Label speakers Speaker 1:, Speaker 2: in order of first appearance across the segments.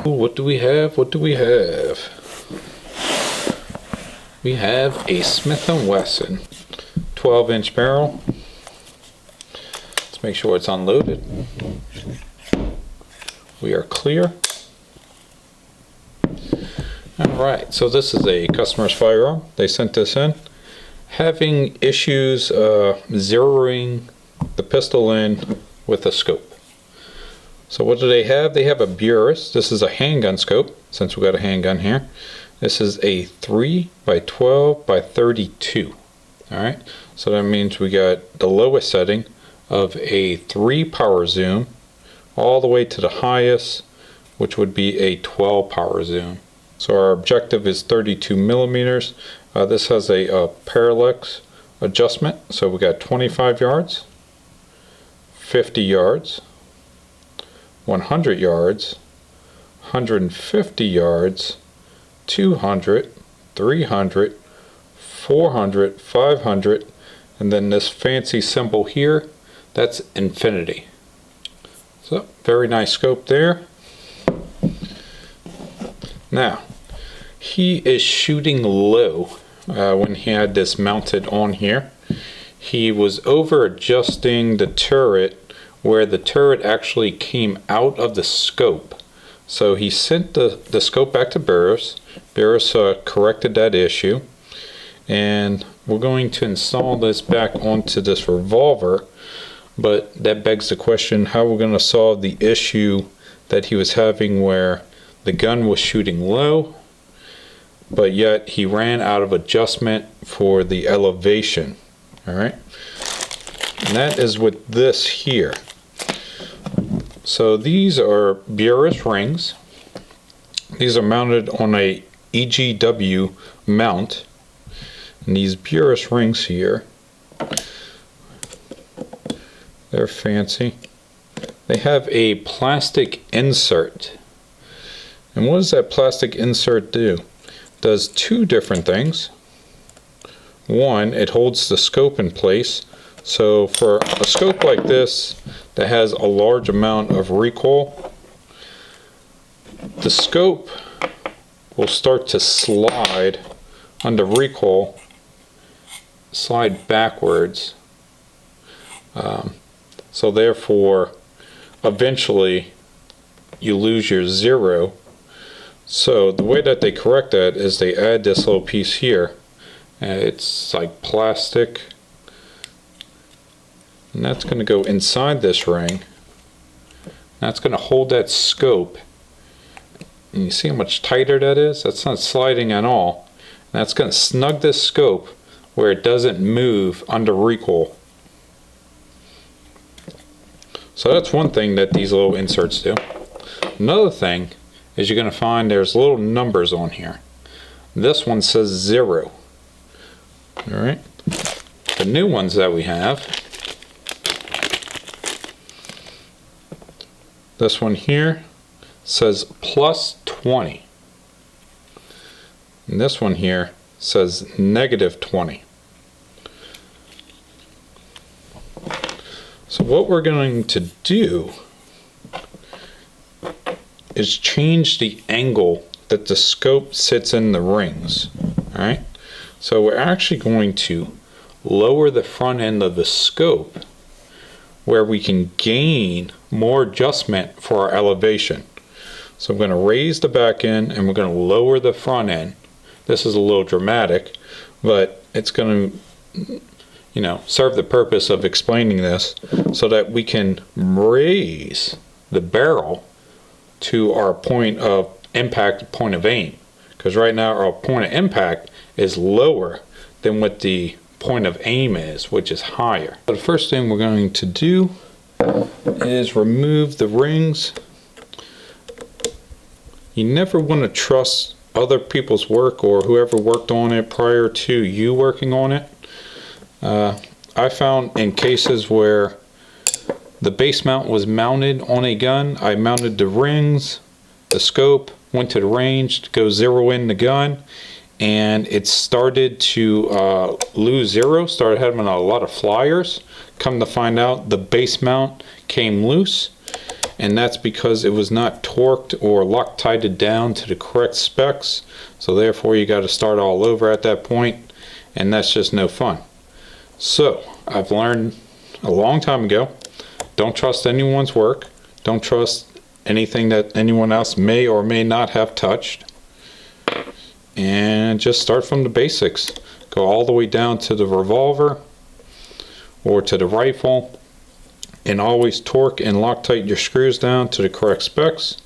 Speaker 1: Ooh, what do we have? What do we have? We have a Smith & Wesson 12-inch barrel. Let's make sure it's unloaded. We are clear. Alright, so this is a customer's firearm. They sent this in. Having issues zeroing the pistol in with a scope. So what do they have? They have a Burris. This is a handgun scope, since we got a handgun here. This is a 3 by 12 by 32. Alright, so that means we got the lowest setting of a 3 power zoom all the way to the highest, which would be a 12 power zoom. So our objective is 32 millimeters. This has a parallax adjustment. So we got 25 yards, 50 yards, 100 yards, 150 yards, 200, 300, 400, 500, and then this fancy symbol here, that's infinity. So very nice scope there. Now, he is shooting low when he had this mounted on here. He was over adjusting the turret where the turret actually came out of the scope. So he sent the scope back to Burris. Burris corrected that issue. And we're going to install this back onto this revolver. But that begs the question, how we're going to solve the issue that he was having where the gun was shooting low, but yet he ran out of adjustment for the elevation. Alright, and that is with this here. So these are Burris rings. These are mounted on a EGW mount, and these Burris rings here, they're fancy. They have a plastic insert. And what does that plastic insert do? It does two different things. One, it holds the scope in place. So for a scope like this that has a large amount of recoil, the scope will start to slide under recoil, slide backwards. So therefore, eventually you lose your zero. So the way that they correct that is they add this little piece here. It's like plastic, and that's going to go inside this ring. That's going to hold that scope, and you see how much tighter that is? That's not sliding at all. And that's going to snug this scope where it doesn't move under recoil. So that's one thing that these little inserts do. Another thing is you're going to find there's little numbers on here. This one says 0. Alright. The new ones that we have, this one here says plus 20. And this one here says negative 20. So what we're going to do is change the angle that the scope sits in the rings. Alright, so we're actually going to lower the front end of the scope where we can gain more adjustment for our elevation. So I'm going to raise the back end and we're going to lower the front end. This is a little dramatic, but it's going to, you know, serve the purpose of explaining this so that we can raise the barrel to our point of impact, point of aim, because right now our point of impact is lower than what the point of aim is, which is higher. So the first thing we're going to do is remove the rings. You never want to trust other people's work or whoever worked on it prior to you working on it. I found in cases where the base mount was mounted on a gun, I mounted the rings, the scope, went to the range to go zero in the gun, and it started to lose zero, started having a lot of flyers. Come to find out, the base mount came loose, and that's because it was not torqued or Loctited down to the correct specs. So therefore you got to start all over at that point, and that's just no fun. So I've learned a long time ago, don't trust anyone's work, don't trust anything that anyone else may or may not have touched, and just start from the basics. Go all the way down to the revolver or to the rifle, and always torque and Loctite your screws down to the correct specs.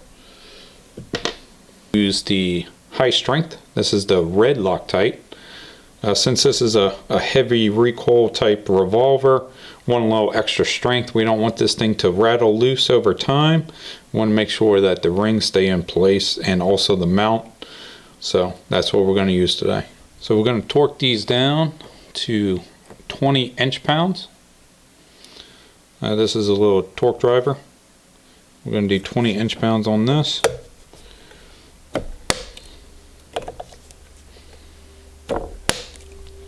Speaker 1: Use the high strength. This is the red Loctite. Since this is a heavy recoil type revolver, want a little extra strength. We don't want this thing to rattle loose over time. We want to make sure that the rings stay in place and also the mount. So that's what we're going to use today. So we're going to torque these down to 20 inch-pounds. This is a little torque driver. We're going to do 20 inch-pounds on this.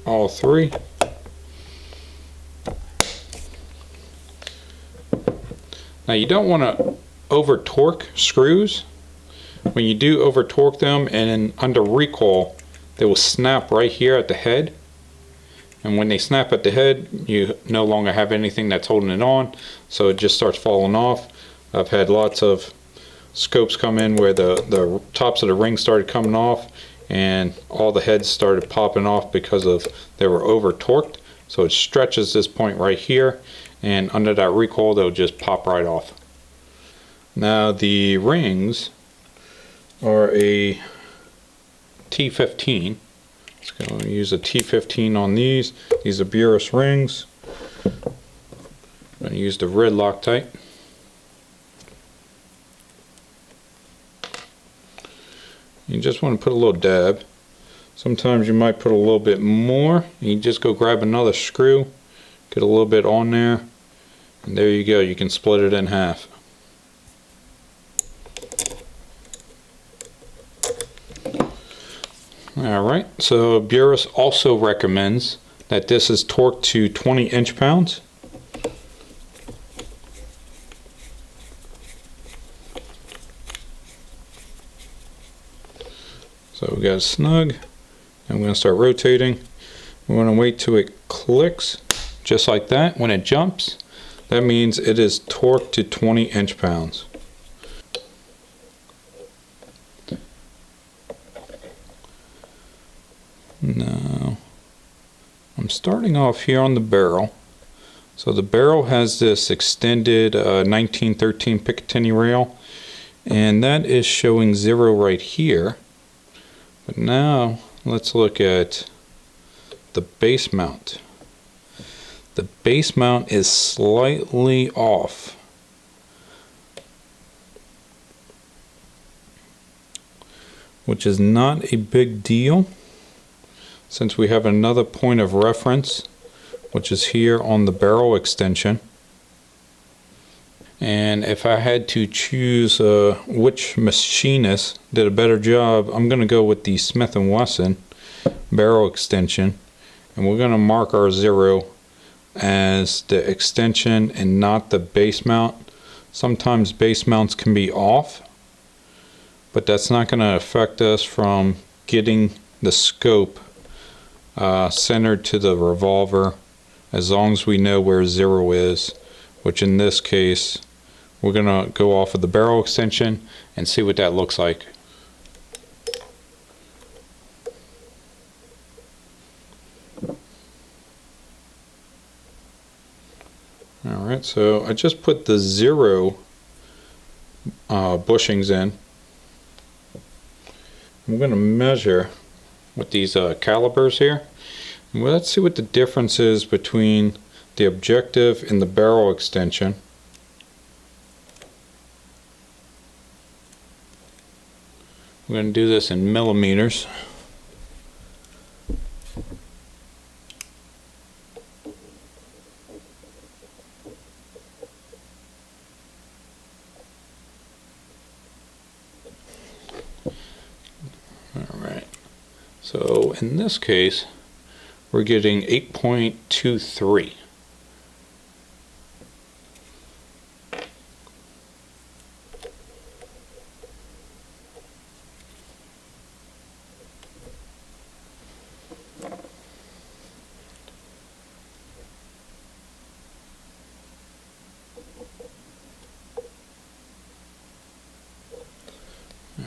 Speaker 1: All three. Now you don't want to over torque screws. When you do over torque them and under recoil, they will snap right here at the head. And when they snap at the head, you no longer have anything that's holding it on, so it just starts falling off. I've had lots of scopes come in where the tops of the rings started coming off and all the heads started popping off because of they were over torqued. So it stretches this point right here, and under that recoil they'll just pop right off. Now the rings are a T15. Let's go use a T15 on these. These are Burris rings. I'm going to use the red Loctite. You just want to put a little dab. Sometimes you might put a little bit more. You just go grab another screw, get a little bit on there, and there you go. You can split it in half. Alright, so Burris also recommends that this is torqued to 20 inch-pounds. So we got it snug. I'm going to start rotating. We want to wait till it clicks, just like that. When it jumps, that means it is torqued to 20 inch-pounds. Now, I'm starting off here on the barrel. So the barrel has this extended 1913 Picatinny rail, and that is showing 0 right here. But now let's look at the base mount. The base mount is slightly off. Which is not a big deal, since we have another point of reference, which is here on the barrel extension. And if I had to choose which machinist did a better job, I'm going to go with the Smith & Wesson barrel extension, and we're going to mark our 0 as the extension and not the base mount. Sometimes base mounts can be off, but that's not going to affect us from getting the scope centered to the revolver, as long as we know where 0 is, which in this case we're gonna go off of the barrel extension and see what that looks like. Alright, so I just put the 0 bushings in. I'm gonna measure with these calipers here. Well, let's see what the difference is between the objective and the barrel extension. We're going to do this in millimeters. Alright, so in this case we're getting 8.23.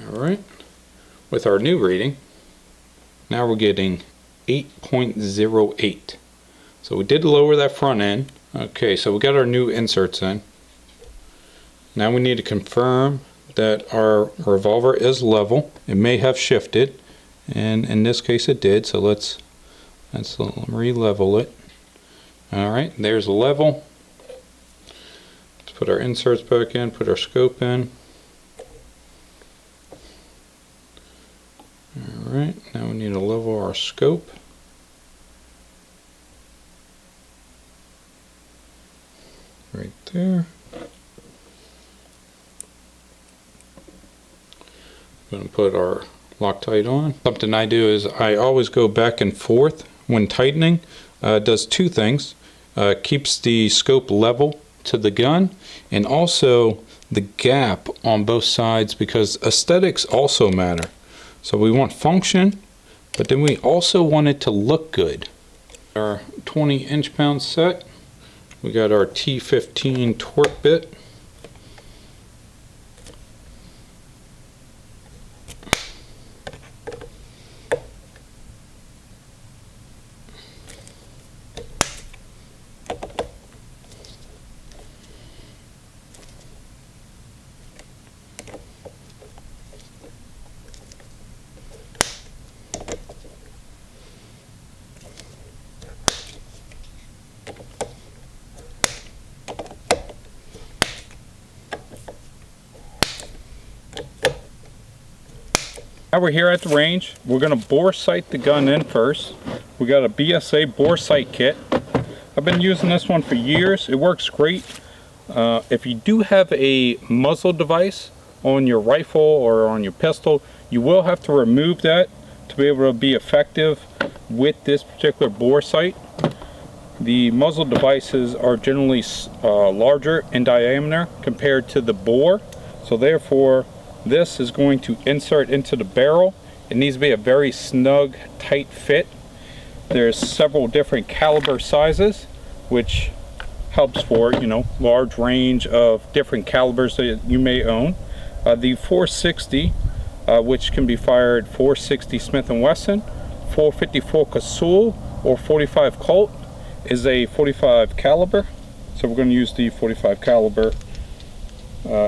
Speaker 1: Alright, with our new reading, now we're getting 8.08. So we did lower that front end. Okay, so we got our new inserts in. Now we need to confirm that our revolver is level. It may have shifted, and in this case it did, so let's re-level it. Alright, there's a level. Let's put our inserts back in, put our scope in. Alright, now we need to level our scope. Right there. Going to put our Loctite on. Something I do is I always go back and forth when tightening. It does two things. Keeps the scope level to the gun, and also the gap on both sides, because aesthetics also matter. So we want function, but then we also want it to look good. Our 20 inch-pound set. We got our T15 torque bit.
Speaker 2: Now we're here at the range. We're going to bore sight the gun in first. We got a BSA bore sight kit. I've been using this one for years. It works great. If you do have a muzzle device on your rifle or on your pistol, you will have to remove that to be able to be effective with this particular bore sight. The muzzle devices are generally larger in diameter compared to the bore, so therefore this is going to insert into the barrel. It needs to be a very snug, tight fit. There's several different caliber sizes, which helps for, large range of different calibers that you may own. The 460, which can be fired 460 Smith Wesson, 454 Casull, or 45 Colt, is a 45 caliber. So we're going to use the 45 caliber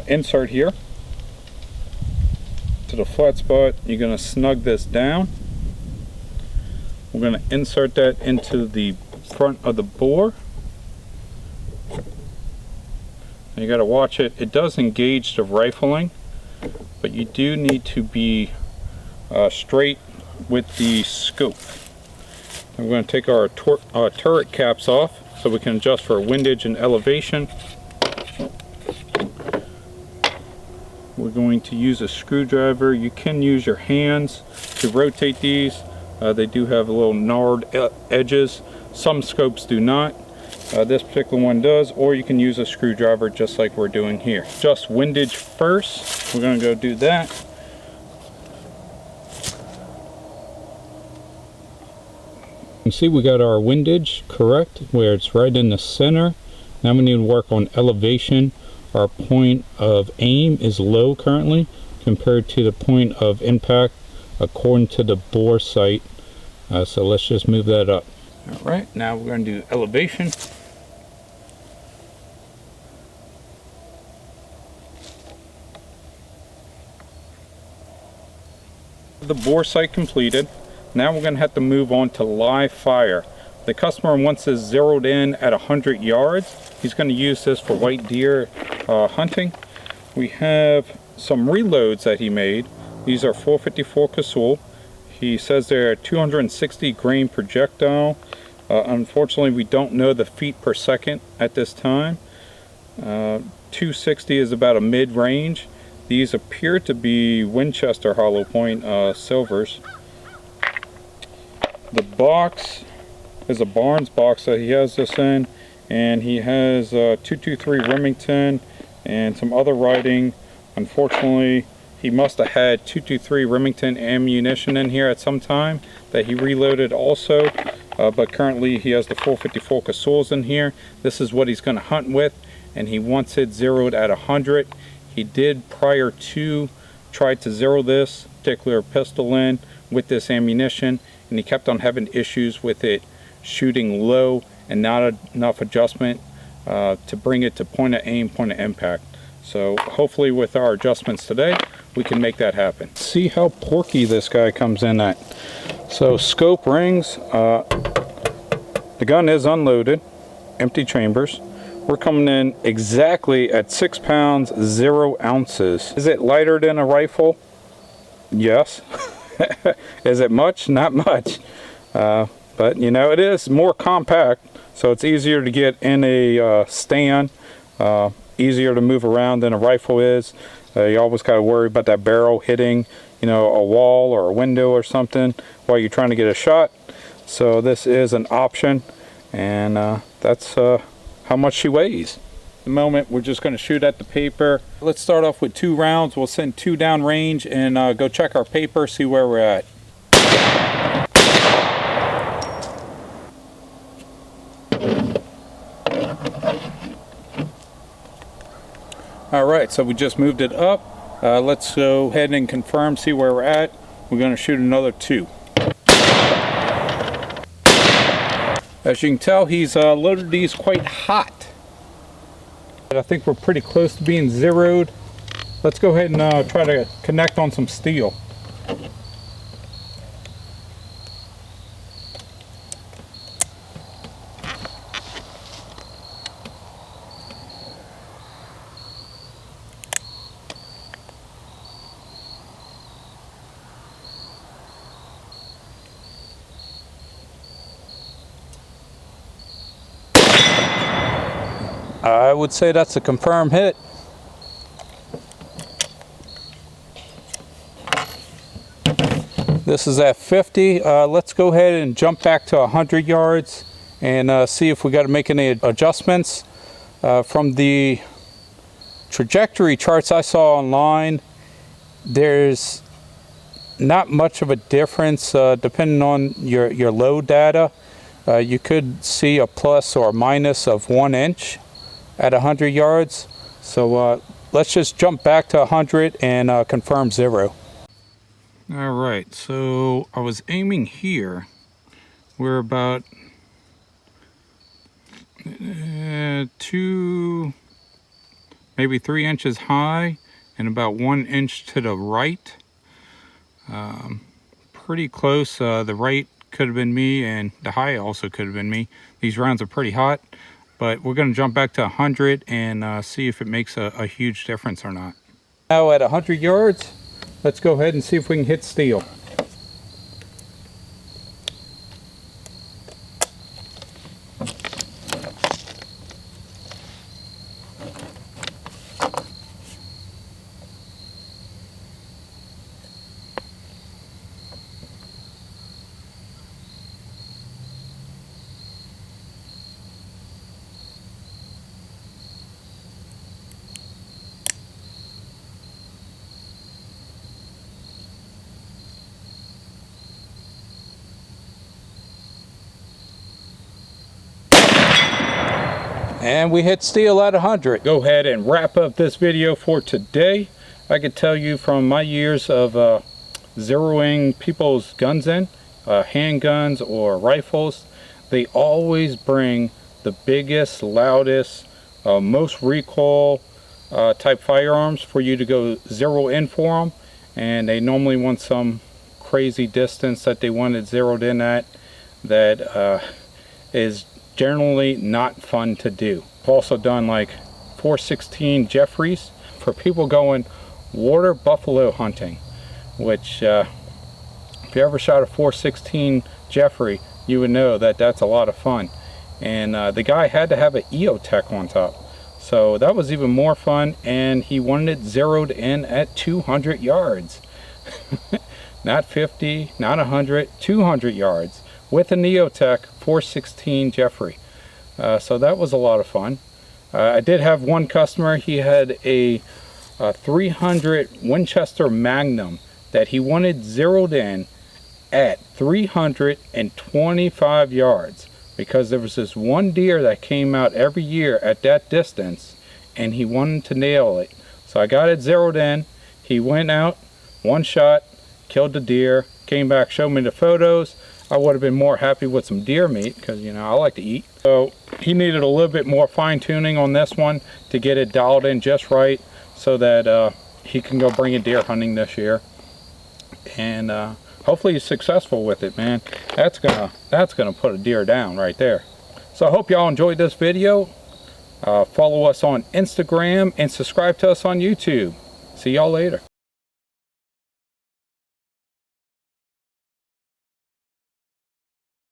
Speaker 2: insert here. To the flat spot, you're going to snug this down. We're going to insert that into the front of the bore. You got to watch it. It does engage the rifling, but you do need to be straight with the scope. And we're going to take our turret caps off so we can adjust for windage and elevation. We're going to use a screwdriver. You can use your hands to rotate these. They do have a little gnarled edges. Some scopes do not. This particular one does, or you can use a screwdriver just like we're doing here. Just windage first. We're going to go do that. You see we got our windage correct where it's right in the center. Now we need to work on elevation. Our point of aim is low currently compared to the point of impact according to the bore sight. So let's just move that up. Alright, now we're going to do elevation. The bore sight completed. Now we're going to have to move on to live fire. The customer wants this zeroed in at 100 yards. He's going to use this for white deer hunting. We have some reloads that he made. These are 454 Casull. He says they're 260 grain projectile. Unfortunately, we don't know the feet per second at this time. 260 is about a mid-range. These appear to be Winchester hollow point silvers. The box is a Barnes box that he has this in, and he has 223 Remington and some other writing. Unfortunately, he must have had 223 Remington ammunition in here at some time that he reloaded also, but currently he has the 454 Casulls in here. This is what he's going to hunt with, and he wants it zeroed at 100. He did, prior to tried to zero this particular pistol in with this ammunition, and he kept on having issues with it shooting low and not enough adjustment to bring it to point of aim, point of impact. So hopefully with our adjustments today, we can make that happen. See how porky this guy comes in at. So scope rings, the gun is unloaded, empty chambers. We're coming in exactly at 6 pounds 0 ounces. Is it lighter than a rifle? Yes. Is it much? Not much. But you know, it is more compact, so it's easier to get in a stand, easier to move around than a rifle is. You always got to worry about that barrel hitting, you know, a wall or a window or something while you're trying to get a shot. So this is an option, and that's how much she weighs. At the moment, we're just going to shoot at the paper. Let's start off with 2 rounds. We'll send 2 down range and go check our paper, see where we're at. Alright, so we just moved it up. Let's go ahead and confirm, see where we're at. We're going to shoot another 2. As you can tell, he's loaded these quite hot. I think we're pretty close to being zeroed. Let's go ahead and try to connect on some steel. I would say that's a confirmed hit. This is at 50. Let's go ahead and jump back to 100 yards and see if we got to make any adjustments. From the trajectory charts I saw online, there's not much of a difference depending on your load data. You could see a plus or a minus of 1 inch at 100 yards. So let's just jump back to 100 and confirm 0. All right, so I was aiming here. We're about 2, maybe 3 inches high and about 1 inch to the right. Pretty close. The right could have been me and the high also could have been me. These rounds are pretty hot, but we're going to jump back to 100 and see if it makes a huge difference or not. Now at 100 yards, let's go ahead and see if we can hit steel. And we hit steel at 100. Go ahead and wrap up this video for today. I could tell you from my years of zeroing people's guns in, handguns or rifles, they always bring the biggest, loudest, most recoil type firearms for you to go zero in for them. And they normally want some crazy distance that they want it zeroed in at that is generally not fun to do. I've also done like 416 Jeffries for people going water buffalo hunting, which if you ever shot a 416 Jeffrey, you would know that that's a lot of fun. And the guy had to have an EOTech on top, so that was even more fun. And he wanted it zeroed in at 200 yards. Not 50, not 100, 200 yards with an EOTech 416 Jeffrey. So that was a lot of fun. I did have one customer, he had a 300 Winchester Magnum that he wanted zeroed in at 325 yards because there was this one deer that came out every year at that distance and he wanted to nail it. So I got it zeroed in. He went out, one shot, killed the deer, came back, showed me the photos. I would have been more happy with some deer meat because, you know, I like to eat. So he needed a little bit more fine tuning on this one to get it dialed in just right so that he can go bring a deer hunting this year. And hopefully he's successful with it, man. That's gonna put a deer down right there. So I hope y'all enjoyed this video. Follow us on Instagram and subscribe to us on YouTube. See y'all later.